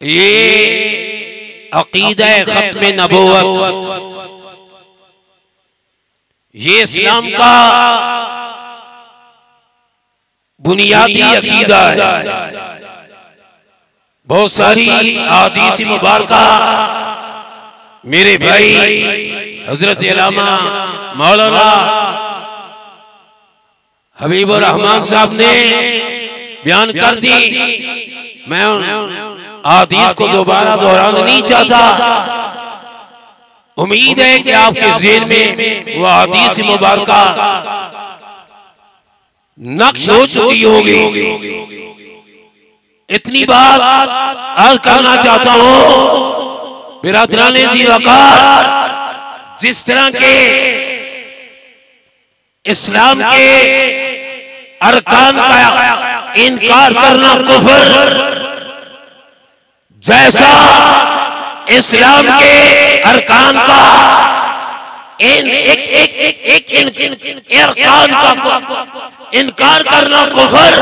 ये अकीदा खत्म नबूवत, ये इस्लाम का बुनियादी अकीदा है। बहुत सारी अहादीस मुबारका मेरे भाई हजरत अल्लामा मौलाना हबीबुर रहमान साहब ने बयान कर दी। मैं अहादीस को दोबारा दोहराना नहीं चाहता। उम्मीद है कि आपके ज़हन में वह हदीस मुबारका नक्श हो चुकी होगी। इतनी बात अर्ज करना चाहता हूं बिरादराने जी वकार, जिस तरह के इस्लाम के अरकान का इनकार करना कुफ्र, जैसा इस्लाम के अरकान का अरकान का इनकार करना कुफ्र,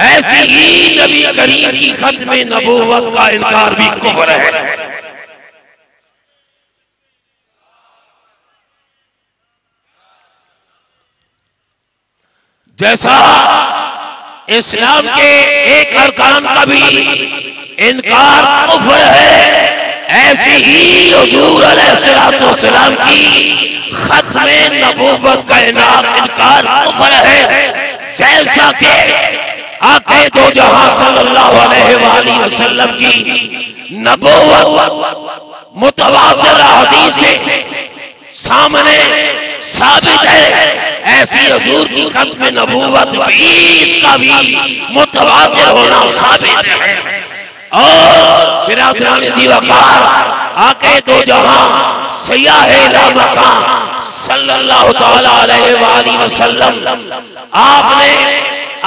ऐसी ही नबी करीम की खत्म नबूवत का इनकार भी कुफ्र है। जैसा इस्लाम के एक अरकान का भी इनकार कुफ्र है, ऐसी ही हुजूर अलैहिस्सलाम की खत्मे नबूवत का इनकार कुफ्र है। जैसा कि आक़े दो जहां सल्लल्लाहु अलैहि वसल्लम की नबूवत मुतवातिर हदीस से सामने साबित है, ऐसी हुजूर की खत्मे नबूवत भी, इसका भी मुतवातिर होना साबित है। और बिरादराने जी वकार, आक़े दो जहां सय्याहे ला मकान सल्लल्लाहु तआला अलैहि वसल्लम, आपने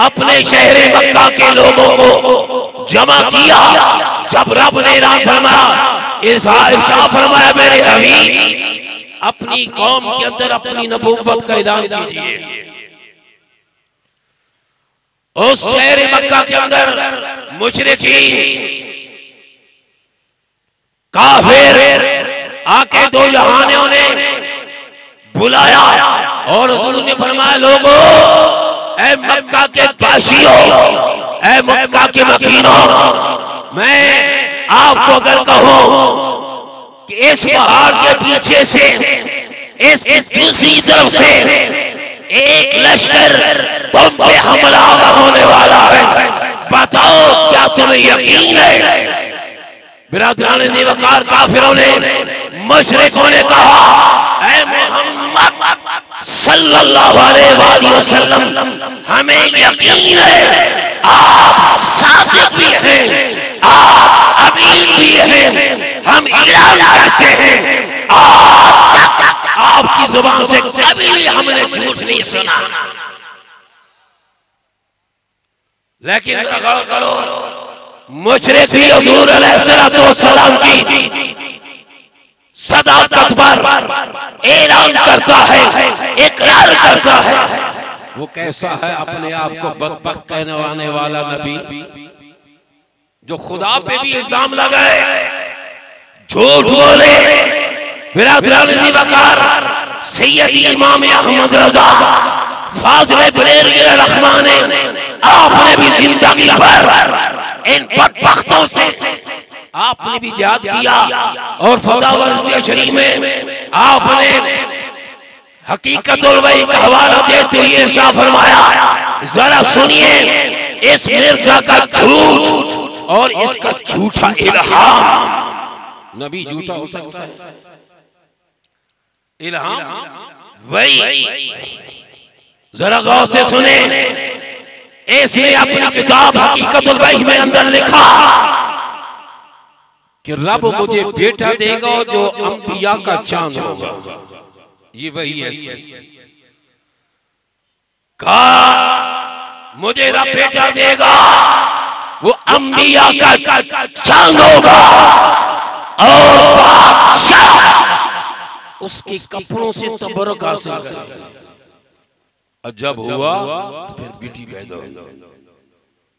अपने शहर मक्का के लोगों को जमा किया। जब रब ने ऐलान फरमाया, इरशाद फरमाया, मेरे हबीब अपनी कौम के अंदर अपनी नबूवत का ऐलान कीजिए। उस शहर मक्का के अंदर मुशरिकीन काफिर आके दो जहानों ने बुलाया और हुजूर ने फरमाया, लोगों, ऐ मक्का के बाशियों, ऐ मक्का के मकीनों, मैं आपको अगर कहूं कि इस पहाड़ के पीछे से इसकी दूसरी तरफ से एक लश्कर तुम पे हमला होने वाला है, बताओ क्या तुम्हें यकीन है? बिरादराने जी वकार, काफिरों ने, मुशरिकों ने कहा, ऐ मोहम्मद सल्लल्लाहु अलैहि वसल्लम, हमें यकीन है आप सादिक भी हैं, आप अमीन भी हैं, हम ऐलान करते हैं आपकी जुबान से कभी भी हमने झूठ नहीं सुना। लेकिन गौर करो, मुशरिक भी हुजूर अलैहिस्सलाम की सदाकत पर ऐलान करता है, इकरार करता है। वो कैसा है अपने आप को बदबख्त कहने वाला नबी, जो खुदा पे भी इल्जाम लगाए, झूठ बोले। बिरादरान जी वकार, सैयदी इमाम अहमद रजा फाज़िल बरेलवी रहमाने, आपने भी जिंदगी भर इन बदबख्तों से आपने भी जिहाद किया और फतावा शरीफ में आपने हकीकतुल वही का हवाला देते हुए इरशाद फरमाया, जरा सुनिए इस मिर्जा का झूठ और इसका झूठा इल्हाम। नबी झूठा हो सकता है, इल्हाम वही। जरा गौर से सुने, इसने अपनी किताब हकीकतुल वही में अंदर लिखा कि रब मुझे बेटा देगा जो अंबिया का चांद होगा। ये वही है, कहा मुझे रब बेटा देगा, वो अंबिया का चांद होगा और बादशाह उसके कपड़ों से तबर्रुक हासिल करेगा। और जब हुआ तो फिर बेटी पैदा हुई।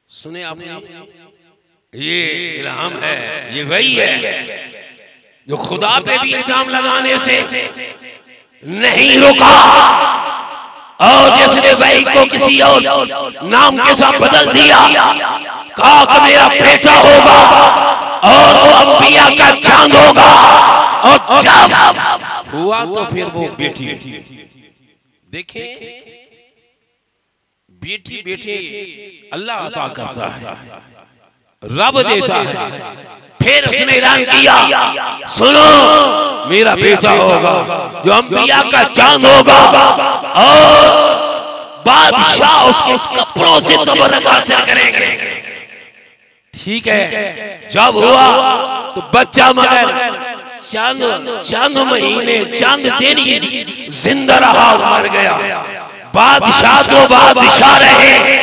सुने आपने, ये इल्हाम है, ये वही है जो खुदा पे भी इल्जाम लगाने से नहीं रुका, और जिसने वही को किसी और नाम के साथ बदल दिया, कहा कि मेरा बेटा होगा और वो अंबिया का चांद होगा, और जब हुआ तो फिर वो बेटी। देखें, बेटी बेटे अल्लाह अता करता है, रब देता है। फिर उसने ऐलान किया, सुनो मेरा बेटा होगा जो अंबिया का चांद होगा, और बादशाह उसके कपड़ों से तबर्रुक हासिल करेंगे। ठीक है, जब हुआ तो बच्चा मगर चंद महीने चंद दिन जिंदा रहा, मर गया। बादशाह तो बादशाह रहे,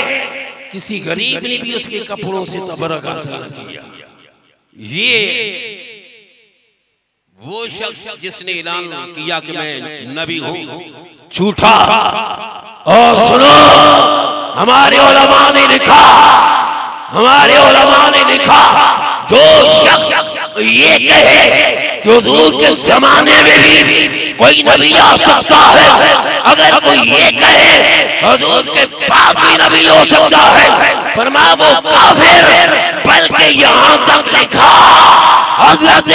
किसी गरीब ने भी उसके कपड़ों से तबर्रुक हासिल किया। ये वो शख्स जिसने ऐलान किया कि मैं नबी हूं, झूठा। और सुनो, हमारे उलमा ने लिखा, हमारे उलमा ने लिखा, जो शख्स ये कहे कि हुजूर के जमाने में भी कोई नबी आ सकता है, अगर कोई ये कहे हुजूर के बाद भी नबी हो सकता है, फरमाया वो काफिर। बल्कि यहाँ तक लिखा हजरत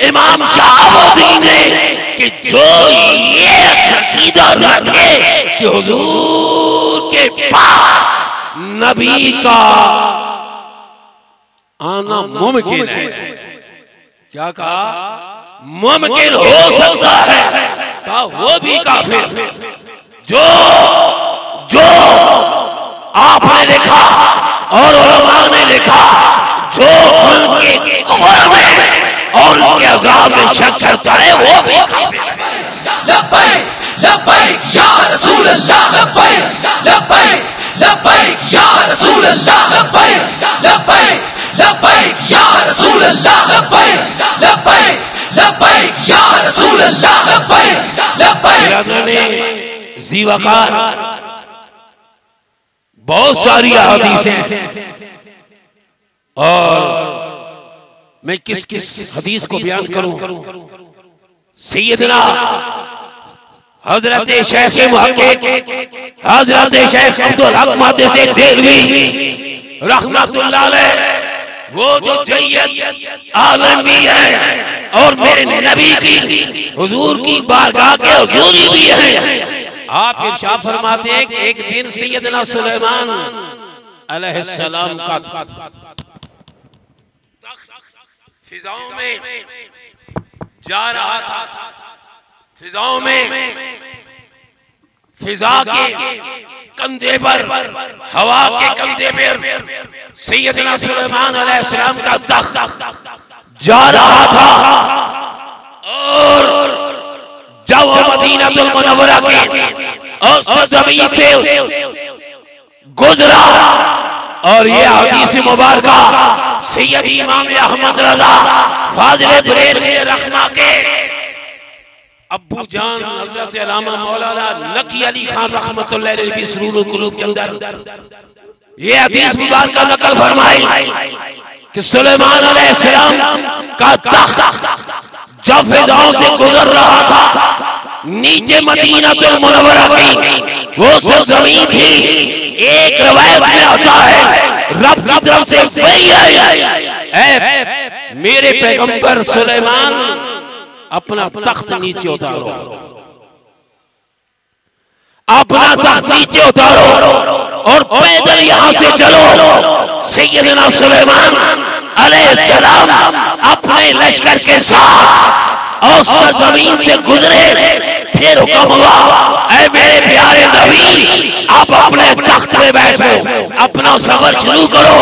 इमाम शहाबुद्दीन ने कि जो ये अकीदा रखे कि हुजूर के बाद नबी का आना मुमकिन है, क्या कहा? मुमकिन हो सकता है, कहा वो भी काफिर। जो जो आपने लिखा और उलमा ने लिखा, जो उनके कुफ्र में और उनके अज़ाब में शक करता है, वो भी काफिर है। लब्बैक लब्बैक या रसूल अल्लाह, लब्बैक लब्बैक लब्बैक या रसूल अल्लाह, लब्बैक लब्बैक लब्बैक या रसूल अल्लाह, लब्बैक लब्बैक लब्बैक या रसूल अल्लाह, लब्बैक लब्बैक। ज़ीवकार बहुत सारी हदीसें, और मैं किस किस हदीस को बयान करूं? सैयदना हजरत शेख मुहक्किक हजरत शेख अब्दुल हक मुहद्दिस देहलवी रहमतुल्लाह अलैह, वो जो जय्यद आलमी है और मेरे नबी की हुजूर की बारगाह के हुजूरी भी है। आप इरशाद फरमाते हैं कि एक दिन सैयदना सुलेमान अलैहिस्सलाम का फिजाओं में जा रहा था, फिजाओं में फिजा के कंधे पर, हवा के कंधे पर सैयदना सुलेमान अलैहिस्सलाम का तख्त जा रहा था, और जब वो मदीनातुल मुनव्वरा की और सरजमीन से गुजरा, और ये हदीस मुबारका सैयद इमाम अहमद रज़ा फाज़िल बरेलवी रहमा के अब्बू जान हज़रत अल्लामा मौलाना नकी अली खान रहमतुल्लाह अलैह की सुरूरुल कुलूब के अंदर ये हदीस मुबारका नकल फरमाई कि सुलेमान अलैहिस्सलाम का तख्त जब फिजाओं से गुजर रहा था, नीचे मदीनातुल मुनव्वरा की वो सरजमीन थी। एक रवायत में आता है रब की तरफ से वही है, मेरे पैगंबर सुलेमान अपना तख्त नीचे उतारो, अपना तख्त नीचे उतारो और पैदल यहाँ से चलो। सैयदना सुलेमान अलैहिस्सलाम अपने लश्कर के साथ और सरजमीन से गुजरे। फिर हुक्म हुआ, ऐ मेरे प्यारे नबी, आप अपने तख्त में बैठो, अपना सफर शुरू करो।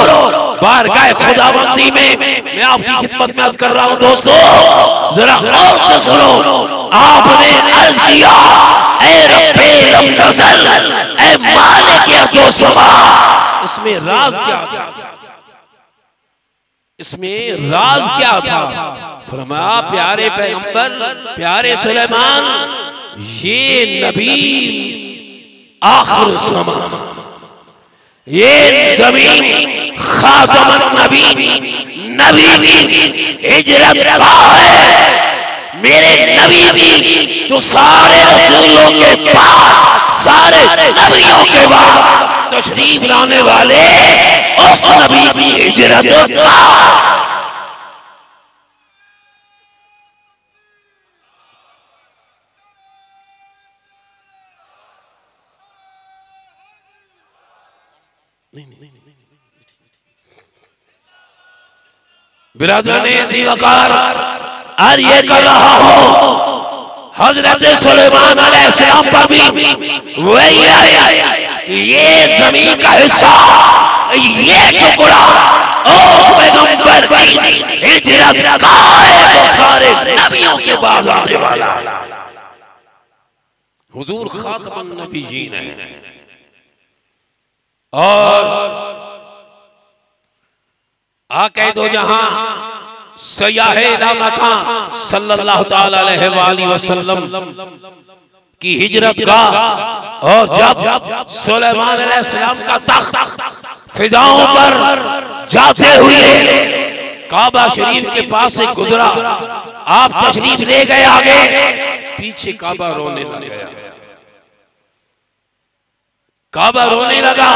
बारगाह खुदाबंदी में मैं आपकी खिदमत में अर्ज कर रहा हूँ दोस्तों, जरा गौर से सुनो। आपने अर्ज किया, ऐ रब्बे लम तज़ल, ऐ मालिक अर्दो समा। इसमें राज क्या था? इसमें राज क्या था? फरमाया, प्यारे पैगंबर, प्यारे सुलेमान, ये नबी आखिर ज़मान, ये जमीन खातमुन नबी, नबी की हिजरत गाह है। मेरे नबी की तो सारे रसूलों के बाद, सारे नबियों के बाद तशरीफ लाने वाले उस नबी की हिजरत गाह। बिरादराने अज़ीज़ वक़ार, आज ये कर रहा हूँ हजरत सुलेमान अलैहिस्सलाम पर भी वही आया कि ये जमीन का हिस्सा, ये टुकड़ा उस पैगंबर की हिजरत का है तो सारे नबियों के बाद आने वाला हुजूर खातमुन नबिय्यीन है। और आक़ाए दो जहां सयाहे इला मकान सल्लल्लाहु तआला अलैहि वसल्लम की हिजरत का, और जब सुलेमान अलैहिस्सलाम का तख्त फिजाओं पर जाते हुए काबा शरीफ के पास से गुजरा, आप तशरीफ ले गए आगे, पीछे काबा रोने लगा, काबा रोने लगा।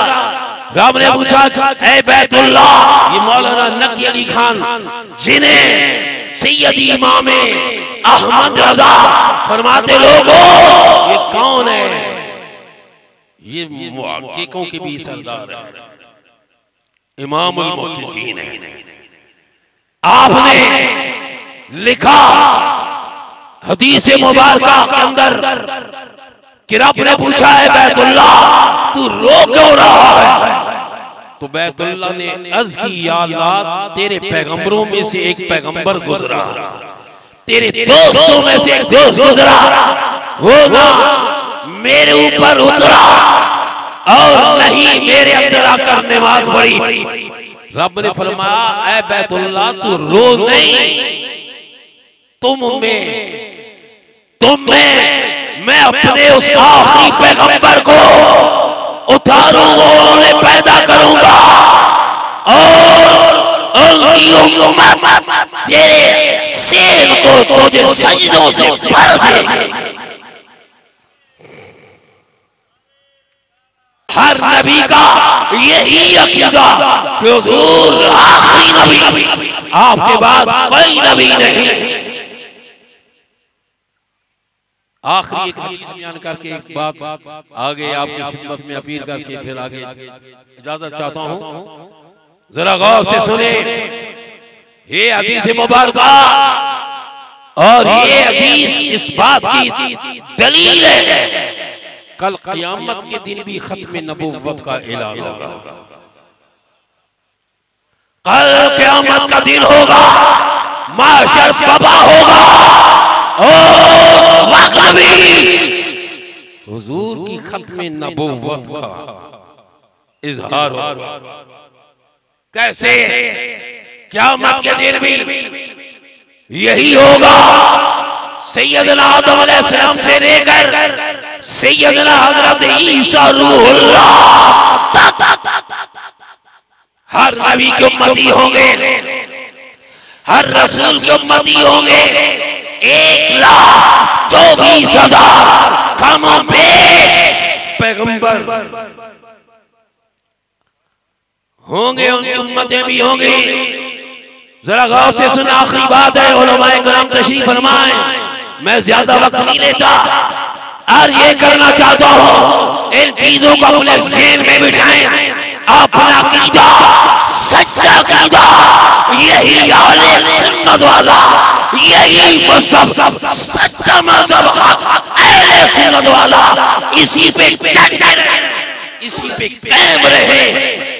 रब ने पूछा, ऐ बैतुल्लाह, ये मौलाना नकी अली खान जिन्हें सैयदी इमाम अहमद रजा फरमाते, लोगों ये कौन है? ये मुहक्किकों के भी सरदार है, इमामुल मुहक्किकीन है। आपने लिखा हदीस मुबारका के अंदर कि रब ने पूछा है बैतुल्लाह तू रो क्यों रहा है? तो बैतुल्लाह ने अर्ज की, या अल्लाह तेरे पैगंबरों में से एक पैगंबर गुजरा, तेरे दोस्तों में से एक दोस्त गुजरा, वो ना मेरे ऊपर उतरा और नहीं मेरे अंदर आकर नमाज पढ़ी। रब ने फरमाया, ऐ बैतुल्लाह तू रो नहीं, तुम में मैं अपने उस आखिरी पैगंबर को उतारूंगा, उन्हें पैदा करूंगा और उनकी उम्मत तेरे सीने को तुझे सजदों से भर देगी। हर नबी का यही अकीदा कि हुजूर आखिरी नबी, आपके बाद कोई नबी नहीं। आखिरी एक हदीस बयान करके एक बात आगे आपकी खिदमत में अपील करके फिर आगे इजाजत चाहता हूँ, जरा गौर से सुने। ये हदीस मुबारका और ये हदीस इस बात की दलील है, कल क़यामत के दिन भी खत्म नबुव्वत का ऐलान होगा। कल क़यामत का दिन होगा, माशर बबा होगा और वक्त भी हुजूर की खत्म नबुव्वत का इजहार होगा। कैसे? क़यामत के दिन भी यही होगा। सैयदना आदम अलैहिस्सलाम से लेकर सैयदना हजरत ईसा रूहुल्लाह हर नबी के उम्मती होंगे, हर रसूल के उम्मती होंगे। 1,24,000 कम पेश पैगंबर होंगे, उनकी उम्मतें भी होंगी। जरा गौर से सुन, आखिरी बात है, उलमाए किराम तशरीफ फरमाएं, मैं ज्यादा वक्त नहीं लेता और ये करना चाहता हूँ, इन चीजों को अपने ज़हन में बिठाएं। अपना अकीदा सच्चा अकीदा, यही आले सुन्नत वाला, यही मज़हब सच्चा मज़हब अहले सुन्नत वाला, इसी पे इसी पे कायम रहे,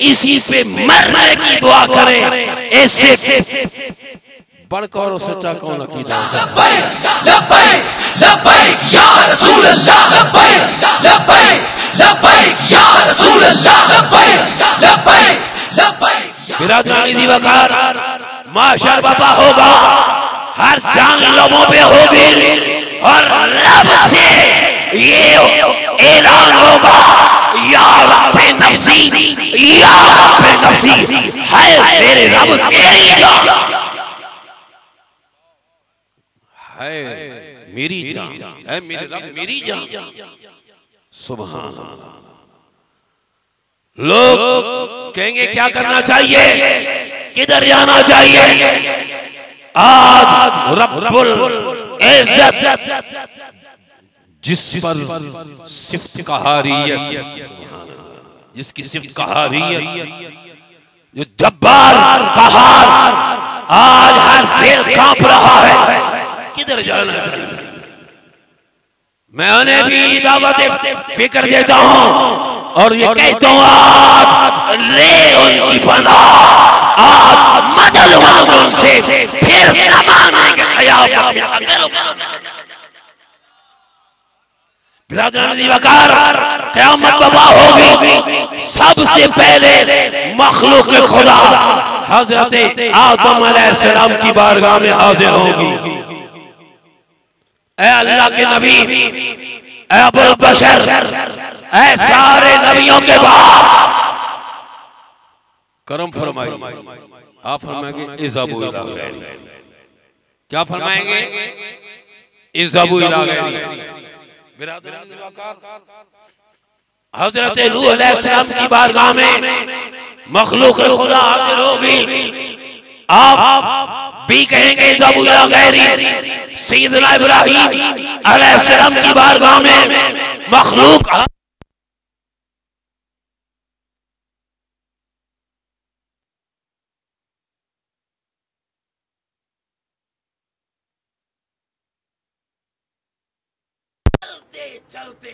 इसी पे मरने की दुआ करें। ऐसे बढ़कर और सच्चा कौन अकीदा है? लब्बैक लब्बैक लब्बैक या रसूल अल्लाह, लब्बैक लब्बैक लब्बैक या रसूल अल्लाह, लब्बैक लब्बैक लब्बैक। बिरादरान अज़ीज़ वक़ार, माशर बपा होगा, हर जान लोगों पे होगी और रब से ये ऐलान होगा, या रब्बे नफ्सी, या रब्बे नफ्सी, है मेरे रब मेरी जान, है मेरी जान, है मेरे रब मेरी जान। सुभान अल्लाह। लोग कहेंगे क्या करना चाहिए, किधर जाना चाहिए? आज रब्बुल इज्जत जिस पर सिफ्त कहारियत, जिसकी सिफ्त कहारियत, जो जब्बार कहार, आज हर दिल कांप रहा है, किधर जाना चाहिए? मैं उन्हें भी दावत फिक्र देता हूं और ये कहता हूं आज ले उनकी पनाह, आज मदद मांग उनसे, फिर न मानेंगे क़यामत में अगर क़यामत बर्पा होगी। सबसे पहले मखलूक खुदा हजरत आदम अलैहिस्सलाम की बारगाह में हाजिर होगी। ऐ अल्लाह के नबी, ऐ अबुल बशर, ऐ सारे नबियों के बाप, करम फरमाइए। आप फरमाएंगे इज़ाबु इला गैरी, क्या फरमाएंगे? इज़ाबु इला गैरी। हजरत नूह अलैहिस्सलाम की बारगाह में मखलूक खुदा हाजिर होगी। आप भी कहेंगे इज़ाबु इला गैरी। सैयदना इब्राहीम अलैहिस्सलाम की बारगाह में मखलूक चलते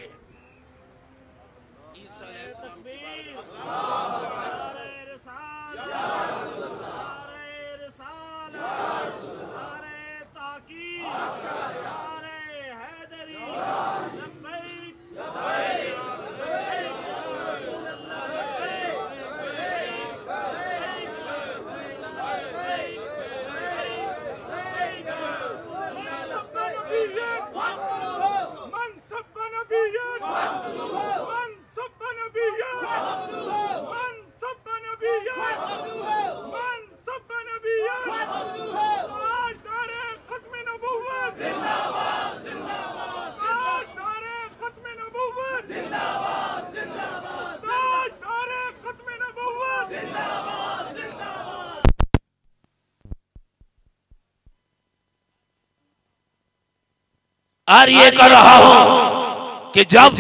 और ये कर रहा हूं कि जब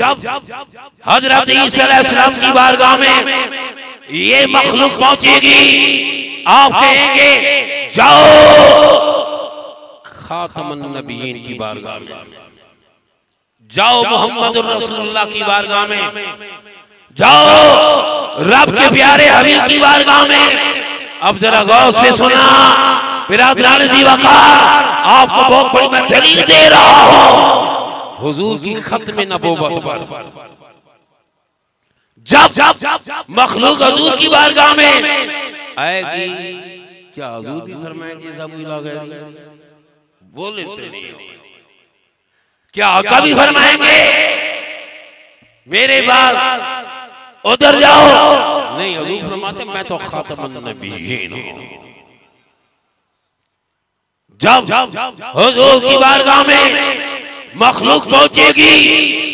हजरत ईसा अलैहिस्सलाम की बारगाह में ये मखलूक पहुंचेगी, आप कहेंगे जाओ खातमुन नबिय्यीन की बारगाह में, जाओ मोहम्मदुर रसूलुल्लाह की बारगाह में, जाओ रब के प्यारे हबीब की बारगाह में। अब जरा गौर से सुना बिरादरान ज़ीवकार, आपको बहुत बड़ी मैं दलील दे रहा हूं हुजूर की खत्म नबूवत पर। जब मखलूक हुजूर की बारगाह में आएगी, क्या हुजूर भी फरमाएंगे इज़ाबु इला गैरी? बोले नहीं, क्या आका भी फरमाएंगे मेरे बाद उधर जाओ? नहीं, हुजूर फरमाते मैं तो खातमुन नबिय्यीन हूं। जब हुजूर की बारगाह में मखलूक पहुंचेगी,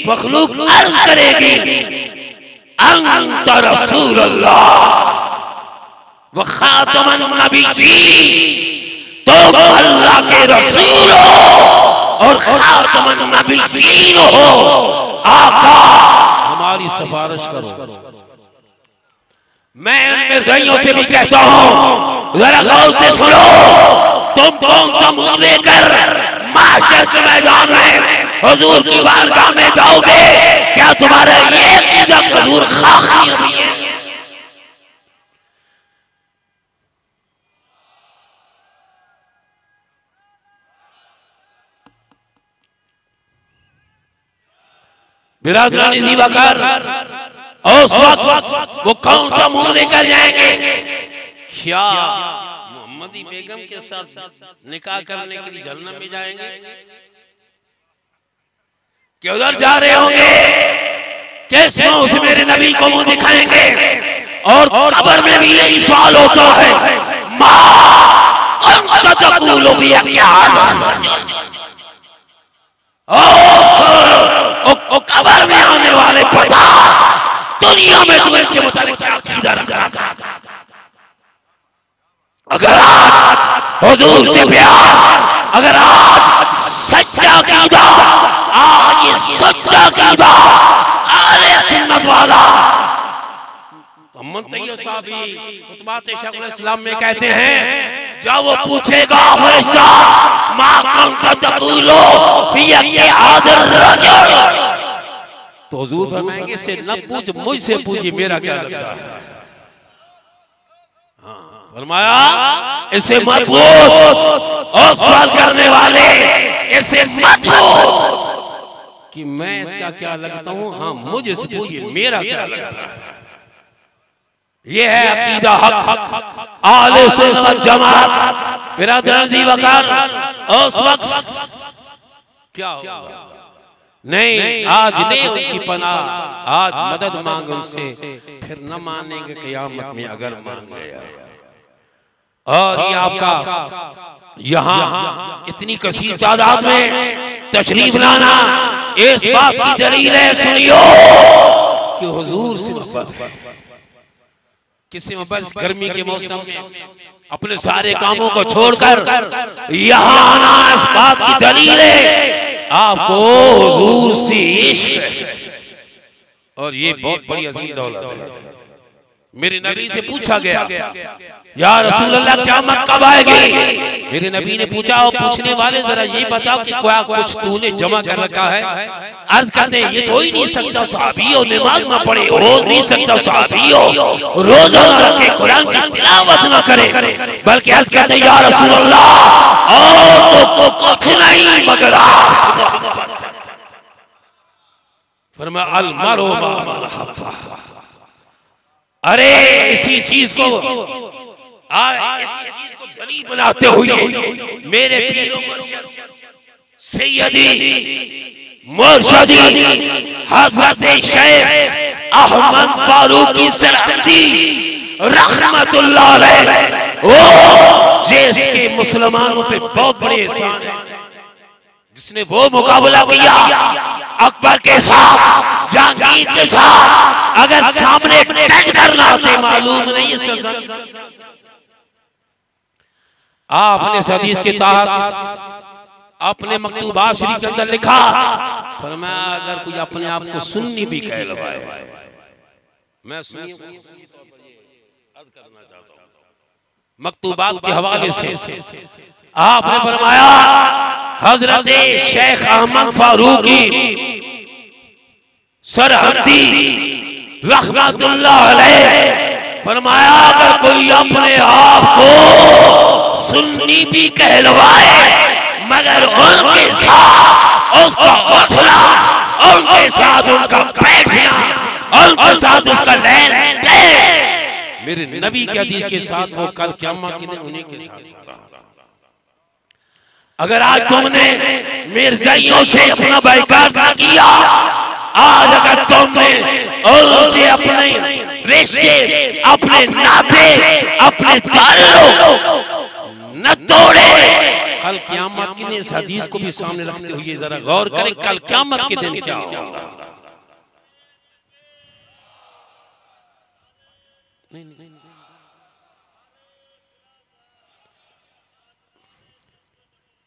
मखलूक अर्ज करेगी अंत रसूलुल्लाह व खातमुन नबिय्यीन, तुम अल्लाह के रसूल हो और खातमुन नबिय्यीन हो। आका हमारी सिफारिश करो। मैं उनमें भाइयों से भी कहता हूं जरा गौर से सुनो, तुम कौन सा मुंह लेकर महशर के मैदान में हुजूर की बारगाह में जाओगे? क्या तुम्हारा ये कीदा हुजूर खाकी है? बिरादरानी ज़ीवकार, उस वक्त वो कौन सा मुंह लेकर जाएंगे? क्या मोहम्मदी बेगम के साथ निकाह करने के लिए जन्नत में जाएंगे? कि उधर जा रहे होंगे किस मुंह से मेरे नबी को मुंह दिखाएंगे? और कब्र में भी यही सवाल होता है, कब्र में आने वाले पता दुनिया में तुम्हें के मुताबिक क्या अकीदा रखा था? अगर आज हुजूर से प्यार, अगर आज सच्चा अकीदा, आज ये सच्चा अकीदा अहले सुन्नत वाला, मोहम्मद तैयब साहबी खुतबात शेखुल इस्लाम में कहते हैं, जब वो पूछेगा फरिश्ता मा कुंत तक़ूलु फी आदिर रजुल, तो हुजूर फरमाएंगे से न पूछ, मुझसे पूछिए मेरा क्या लगता है। फरमाया इसे मत पूछ, और सवाल करने वाले इसे मत पूछ कि मैं इसका क्या लगता हूं, हाँ मुझे से पूछिए मेरा क्या लगता है। ये है अकीदा हक आले सुन्नत जमात। बिरादरान जी वकार उस वक्त क्या नहीं, आज नहीं उनकी पनाह, आज मदद मांग उनसे, फिर न मानेंगे क़यामत में अगर मान गया। और ये आपका यहाँ इतनी कसीर तादाद में तशरीफ लाना इस बात की दलील है, सुनियो कि हुजूर से मोहब्बत, किसी मोहब्बत गर्मी के मौसम में अपने सारे कामों को छोड़कर यहाँ आना इस बात की दलील है आपको हुजूर से इश्क। और ये बहुत बड़ी अजीम दौलत है। मेरे नबी से पूछा गया, या रसूल अल्लाह क़यामत कब आएगी? मेरे नबी ने पूछा, और पूछने वाले जरा ये बताओ कि क्या कुछ तूने जमा कर रखा है? अर्ज करते ये तो ही नहीं सकता सहाबी हो, नमाज ना पढ़े, हो नहीं सकता सहाबी हो, रोजा ना रखे, कुरान की तिलावत ना करे, बल्कि अर्ज करते या रसूल अल्लाह और तो कुछ नहीं मगर आप। फरमाया अल मरो मा मन हब्बा। अरे इसी चीज को दलील बनाते हुए मेरे सैयदी मुर्शदी हज़रत शेख अहमद फारूकी सरहदी रहमतुल्लाह अलैह, ओ जिसके मुसलमानों पे बहुत बड़े एहसान है, जिसने वो मुकाबला किया अकबर के साथ, जहांगीर के साथ, अगर सामने टैग करना आते मालूम नहीं है सल्तनत। आपने इस हदीस के तहत अपने मकतूबात शरीफ के अंदर लिखा, फरमाया अगर कोई अपने आप को सुन्नी भी कहलवाए, मैं सुन्नी मकतूबात के हवाले से आपने फरमाया हजरत शेख अहमद फारूकी सरहदी रहमतुल्लाह अलैह फरमाया अगर कोई अपने आप को सुन्नी भी कहलवाए मगर उनके साथ उसका उठना, उनके साथ उनका बैठना, उनके साथ उसका लेन देन मेरे नबी के हदीस के साथ वो कल क़यामत के दिन उन्हीं के साथ। अगर आज तुमने मिर्जाइयों से अपना बाइकाट ना किया, आज अगर तुमने उनसे अपने रिश्ते, अपने नाते, अपने ताल्लुक न तोड़े, कल क़यामत के दिन इस हदीस को भी सामने रखते हुए जरा गौर करें, कल क़यामत के दिन क्या होगा।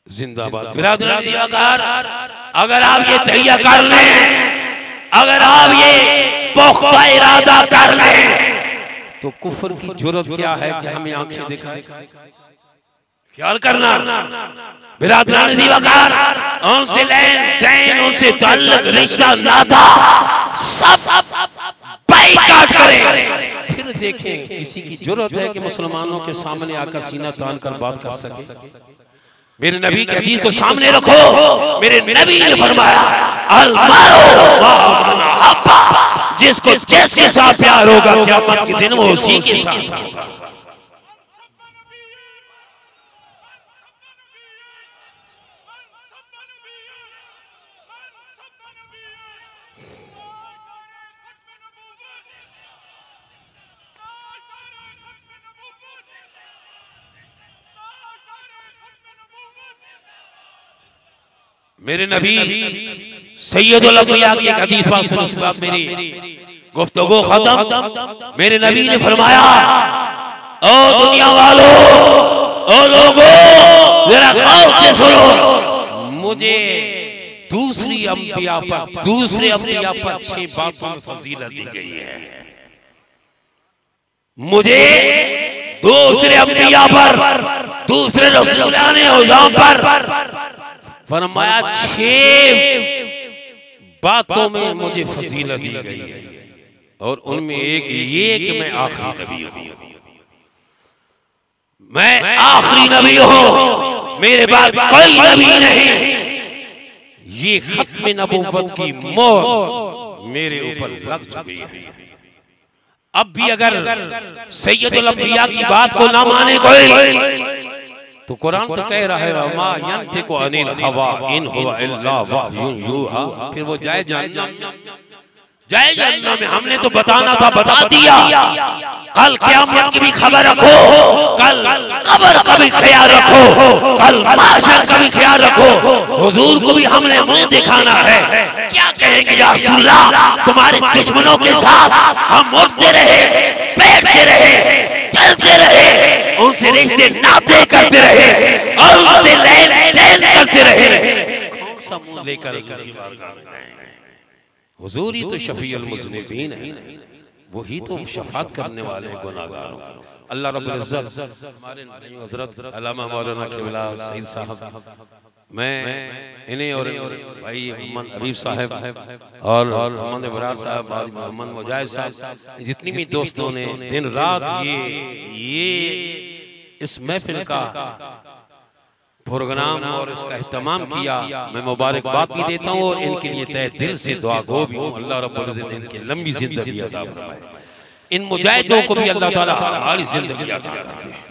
जिंदाबाद बिरादरान जी वकार। अगर आप ये तैयार कर लें, अगर आप ये पुख्ता इरादा कर लें, तो कुफ्र की जुर्रत क्या है कि हमें आंखें दिखाए। ख्याल करना बिरादरान जी वकार, उनसे लेन देन, उनसे ताल्लुक, रिश्ता, नाता सब बाइकाट करें, फिर देखें किसी की जुर्रत है कि मुसलमानों के सामने आकर सीना तान कर बात कर सके। मेरे नबी के हदीस को सामने रखो, मेरे नबी ने फरमाया अल मारो मा मन हब्बा, जिसको जिसके साथ प्यार होगा क़यामत के दिन वो उसी के साथ। मेरे नबी सैयदुल अंबिया की एक हदीस बात सुनो, इस बात मेरी गुफ्तगू खत्म। मेरे नबी ने फरमाया, ओ दुनिया वालों, ओ लोगों, जरा गौर से सुनो, मुझे दूसरे अंबिया पर 6 बातों में फजीलत दी गई है। मुझे दूसरे अंबिया पर, दूसरे रसूलाने औज़ाम पर फरमाया 6 बातों में मुझे फजीलत दी गई है, और उनमें एक ये कि मैं आखिरी नबी हूं। मैं आखिरी नबी हूं, मेरे बाद कोई नबी नहीं। ये खत्म नबूवत की मोहर मेरे ऊपर लग चुकी है। अब भी अगर सैयदुल अंबिया की बात को ना माने कोई, तो कुरान तो कह रहा है मा यंतिकु अनिल हवा इन हुवा इल्ला वह्युन यूहा। फिर वो जाए जहन्नम में। हमने तो बताना था, बता दिया। कल क़यामत की भी खबर रखो, कल कब्र का भी ख्याल रखो, कल माशर का भी ख्याल रखो। हुजूर को भी हमने मुंह दिखाना है। क्या कहेंगे या रसूलल्लाह, तुम्हारे दुश्मनों के साथ हम उठते रहे, बैठते रहे, चलते रहे, उनसे रिश्ते नाते करते रहे, और उनसे लेन देन करते रहे। कौन सा मुंह लेकर हुजूर ही तो शफीउल मुज़निबीन है, वही तो शफाअत करने वाले गुनाहगारों की। अल्लाह रब्बुल इज्जत हमारे हज़रत अल्लामा मौलाना क़िबला सईद साहब, मैं इन्हें और भाई मोहम्मद हबीब साहब और मोहम्मद इब्रार साहब और मोहम्मद मुजाहिद साहब, जितनी भी दोस्तों ने दिन रात ये इस महफिल का प्रोग्राम और इसका इस्तेमाम किया, मैं मुबारकबाद भी देता हूँ और इनके लिए तहे दिल से दुआ गो भी हूँ। अल्लाह रब्बुल इज्जत इनकी लंबी जिंदगी अता फरमाए। इन मुजाहिदों को भी अल्लाह ताला हमारी जिंदगी अता करते हैं,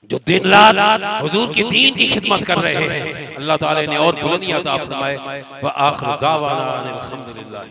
जो दिन रात हुजूर की दीन की खिदमत कर रहे हैं। अल्लाह ताला इन्हें और बुलंदी अता फरमाए। व आखिर दावाना अनिल हम्दुलिल्लाह।